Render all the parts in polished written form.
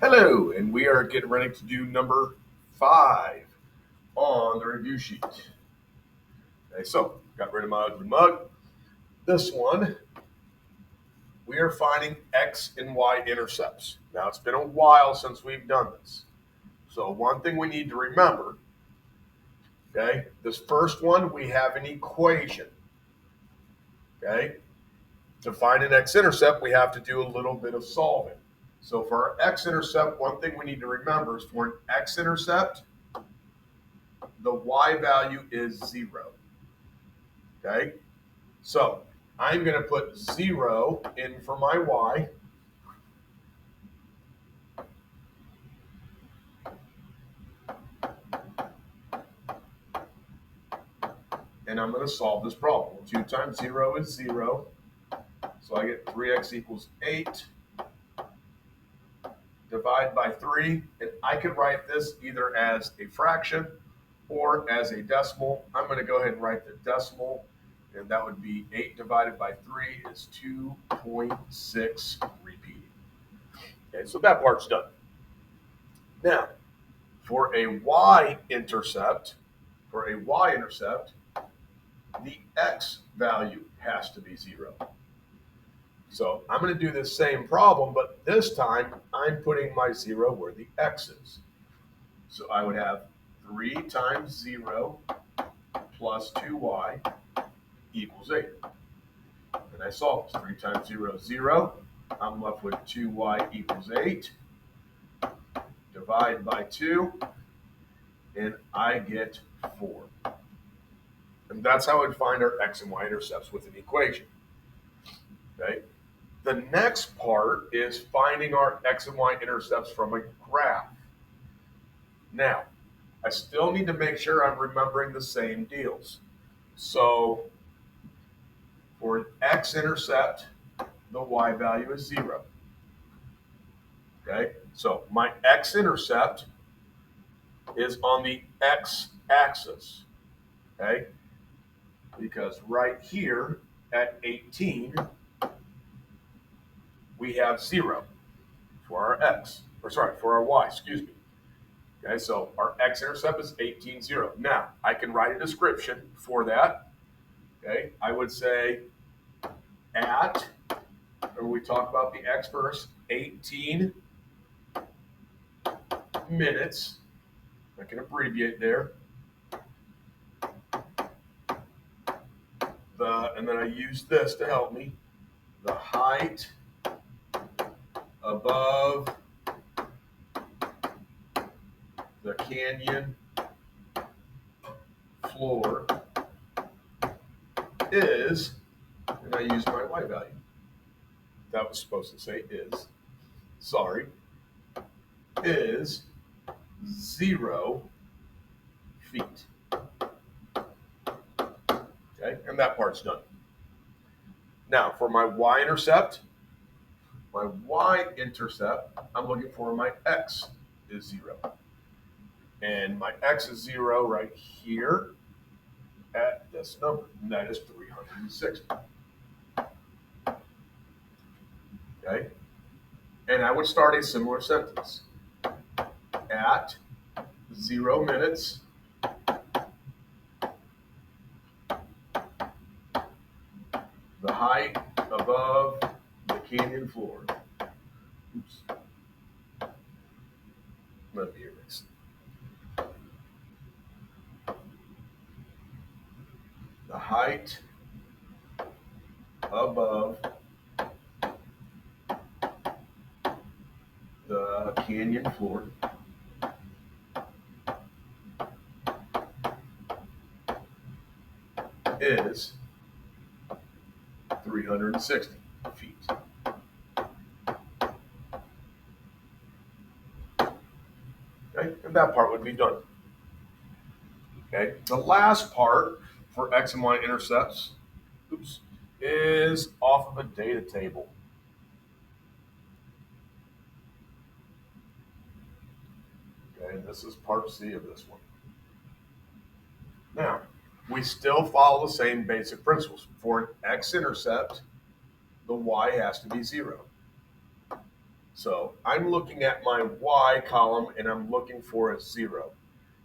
Hello, and we are getting ready to do number 5 on the review sheet. Okay, so got rid of my ugly mug. This one, we are finding x and y intercepts. Now, it's been a while since we've done this. So one thing we need to remember, okay, this first one, we have an equation. Okay, to find an x-intercept, we have to do a little bit of solving. So for our x-intercept, one thing we need to remember is for an x-intercept, the y value is 0. Okay, so I'm going to put 0 in for my y. And I'm going to solve this problem. 2 times 0 is 0. So I get 3x equals 8. Divide by 3. And I could write this either as a fraction or as a decimal. I'm going to go ahead and write the decimal. And that would be 8 divided by 3 is 2.6 repeating. Okay, so that part's done. Now, for a y-intercept, the x value has to be 0. So I'm going to do this same problem, but this time I'm putting my 0 where the x is. So I would have 3 times 0 plus 2y equals 8. And I solve this. 3 times 0 is 0. I'm left with 2y equals 8. Divide by 2, and I get 4. And that's how I'd find our x and y intercepts with an equation. Okay. The next part is finding our x and y intercepts from a graph. Now, I still need to make sure I'm remembering the same deals. So for an x-intercept, the y value is 0. Okay, so my x-intercept is on the x-axis. Okay, because right here at 18, we have 0 for our x, for our y, excuse me. Okay, so our x-intercept is 18, 0. Now, I can write a description for that. Okay, I would say at, or we talk about the x first, 18 minutes. I can abbreviate there. And then I use this to help me. The height above the canyon floor is, and I use my y value. That was supposed to say is. Sorry. Is 0 feet. Okay, and that part's done. Now, for my y-intercept, I'm looking for my x is 0. And my x is 0 right here at this number, and that is 360. Okay? And I would start a similar sentence. At 0 minutes, the height above the canyon floor. Oops. Let me erase. The height above the canyon floor is 360 feet. Okay, and that part would be done. Okay, the last part for x and y intercepts, is off of a data table. Okay, and this is part C of this one. Now, we still follow the same basic principles. For an x-intercept, the y has to be 0. So I'm looking at my Y column and I'm looking for a 0.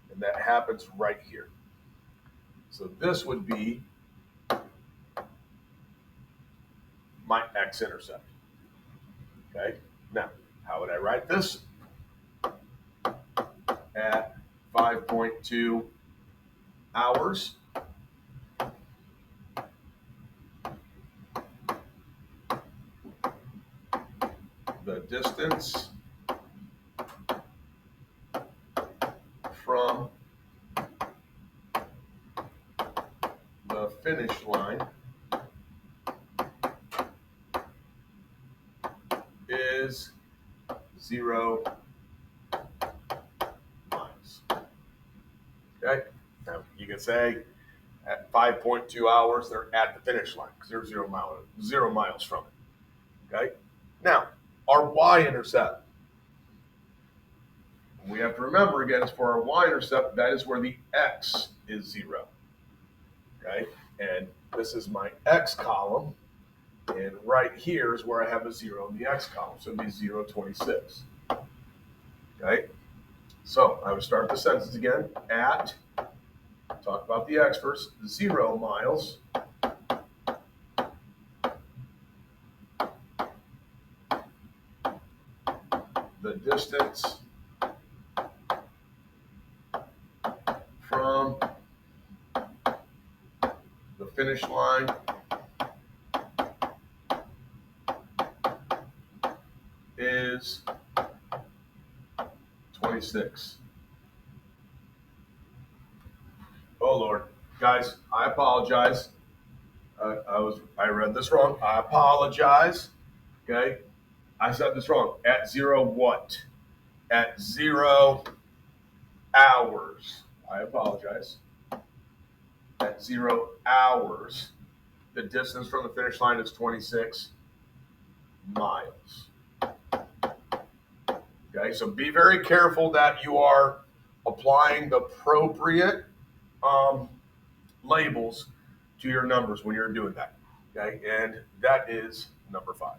And that happens right here. So this would be my x-intercept. Okay, now how would I write this? At 5.2 hours, the distance from the finish line is 0 miles. Okay, now you can say at 5.2 hours, they're at the finish line because they're 0 miles from it. Okay, now our y-intercept. We have to remember again, is for our y-intercept, that is where the x is 0. Okay, and this is my x column, and right here is where I have a 0 in the x column, so it'd be 0, 26. Okay, so I would start the sentence again at, talk about the x first, 0 miles. The distance from the finish line is 26. Oh Lord, guys, I apologize. I read this wrong. I apologize. Okay, I said this wrong. At 0 what? At 0 hours. I apologize. At 0 hours, the distance from the finish line is 26 miles. Okay, so be very careful that you are applying the appropriate labels to your numbers when you're doing that. Okay, and that is number 5.